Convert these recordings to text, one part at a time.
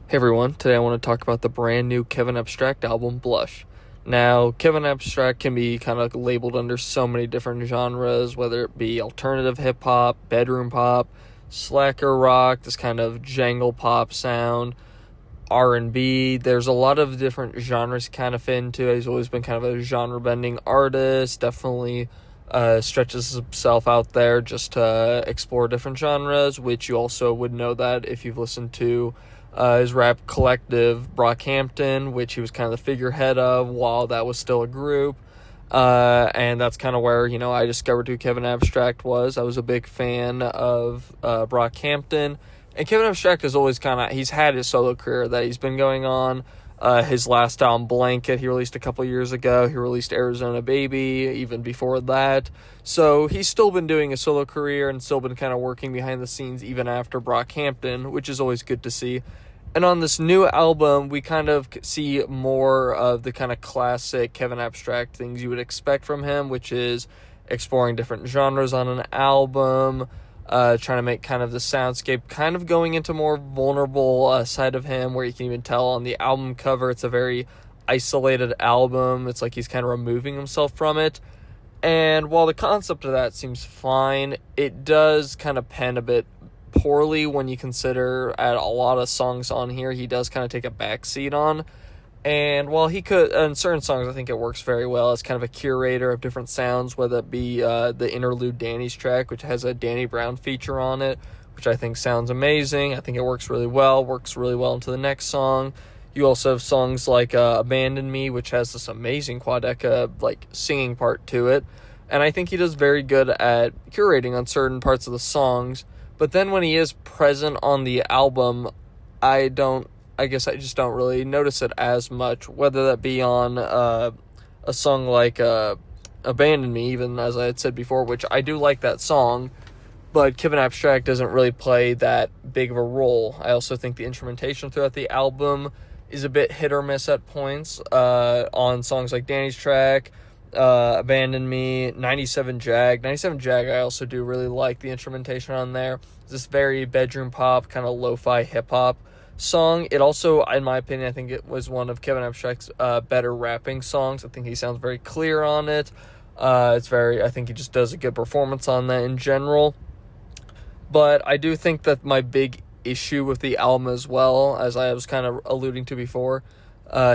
Hey everyone, today I want to talk about the brand new Kevin Abstract album, Blush. Now, Kevin Abstract can be kind of labeled under so many different genres, whether it be alternative hip hop, bedroom pop, slacker rock, this kind of jangle pop sound, R&B. There's a lot of different genres he kind of fit into. He's always been kind of a genre-bending artist, definitely stretches himself out there just to explore different genres, which you also would know that if you've listened to his rap collective Brockhampton, which he was kind of the figurehead of while that was still a group. And that's kind of where, I discovered who Kevin Abstract was. I was a big fan of Brockhampton. And Kevin Abstract is always he's had his solo career that he's been going on. His last album, Blanket, he released a couple years ago. He released Arizona Baby even before that. So he's still been doing a solo career and still been kind of working behind the scenes even after Brockhampton, which is always good to see. And on this new album, we kind of see more of the kind of classic Kevin Abstract things you would expect from him, which is exploring different genres on an album, trying to make kind of the soundscape kind of going into more vulnerable side of him, where you can even tell on the album cover it's a very isolated album. It's like he's kind of removing himself from it. And while the concept of that seems fine, it does kind of pen a bit poorly when you consider at a lot of songs on here he does kind of take a backseat on. And while he could, in certain songs, I think it works very well as kind of a curator of different sounds, whether it be the interlude Danny's track, which has a Danny Brown feature on it, which I think sounds amazing. I think it works really well into the next song. You also have songs like Abandon Me, which has this amazing Quadeca singing part to it. And I think he does very good at curating on certain parts of the songs. But then when he is present on the album, I guess I just don't really notice it as much, whether that be on a song like Abandon Me, even as I had said before, which I do like that song, but Kevin Abstract doesn't really play that big of a role. I also think the instrumentation throughout the album is a bit hit or miss at points on songs like Danny's track, Abandon Me, 97 Jag. 97 Jag I also do really like the instrumentation on there. It's this very bedroom pop, kind of lo-fi hip-hop song. It also, in my opinion, I think it was one of Kevin Abstract's better rapping songs. I think he sounds very clear on it. I think he just does a good performance on that in general. But I do think that my big issue with the album as well, as I was kind of alluding to before,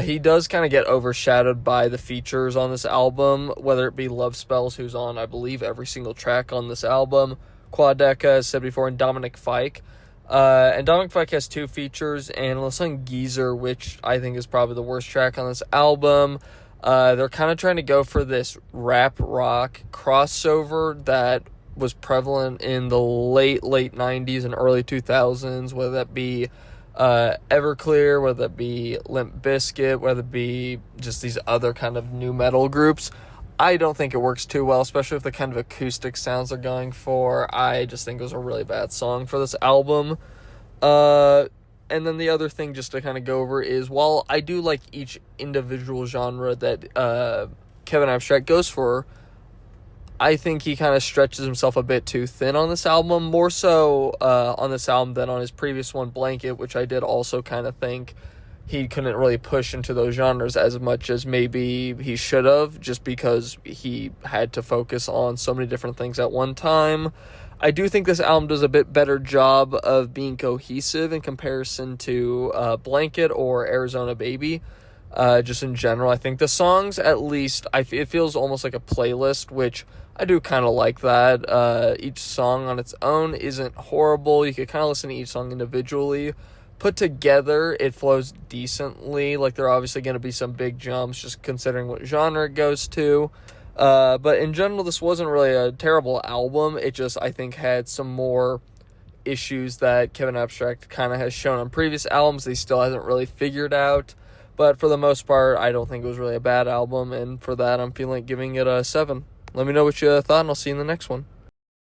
he does kind of get overshadowed by the features on this album, whether it be Love Spells, who's on, I believe, every single track on this album, Quadeca, as said before, and Dominic Fike. And Dominic Fike has two features, and the song Geezer, which I think is probably the worst track on this album. They're kind of trying to go for this rap rock crossover that was prevalent in the late 90s and early 2000s, whether that be Everclear, whether that be Limp Bizkit, whether it be just these other kind of new metal groups. I don't think it works too well, especially if the kind of acoustic sounds they're going for. I just think it was a really bad song for this album. And then the other thing just to kind of go over is, while I do like each individual genre that Kevin Abstract goes for, I think he kind of stretches himself a bit too thin on this album, more so on this album than on his previous one, Blanket, which I did also kind of think he couldn't really push into those genres as much as maybe he should have, just because he had to focus on so many different things at one time. I do think this album does a bit better job of being cohesive in comparison to Blanket or Arizona Baby. Just in general, I think the songs, at least, it feels almost like a playlist, which I do kind of like that. Each song on its own isn't horrible. You could kind of listen to each song individually. Put together, it flows decently. There are obviously going to be some big jumps, just considering what genre it goes to. But in general, this wasn't really a terrible album. It just, I think, had some more issues that Kevin Abstract kind of has shown on previous albums he still hasn't really figured out. But for the most part, I don't think it was really a bad album, and for that, I'm feeling like giving it a 7. Let me know what you thought, and I'll see you in the next one.